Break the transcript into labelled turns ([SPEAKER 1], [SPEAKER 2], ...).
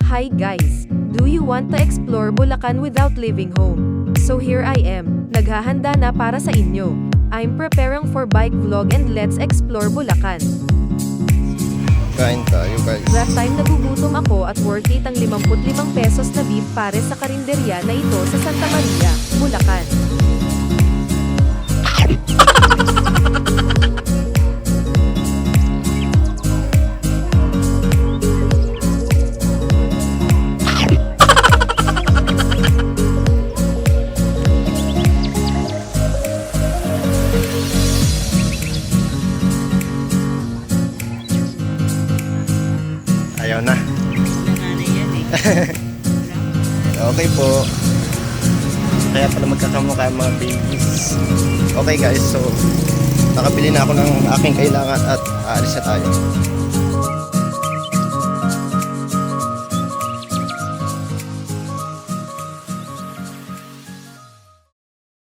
[SPEAKER 1] Hi guys! Do you want to explore Bulacan without leaving home? So here I am, naghahanda na para sa inyo. I'm preparing for bike vlog and let's explore Bulacan.
[SPEAKER 2] Kain tayo guys.
[SPEAKER 1] That time nagugutom ako at worth it ang 55 pesos na beef pares sa karinderya na ito sa Santa Maria, Bulacan.
[SPEAKER 2] Ayaw na.
[SPEAKER 3] Nanganay yan eh.
[SPEAKER 2] Okay po. Kaya pala magkakamukha yung mga babies. Okay guys, so nakabili na ako ng aking kailangan at aalis na tayo.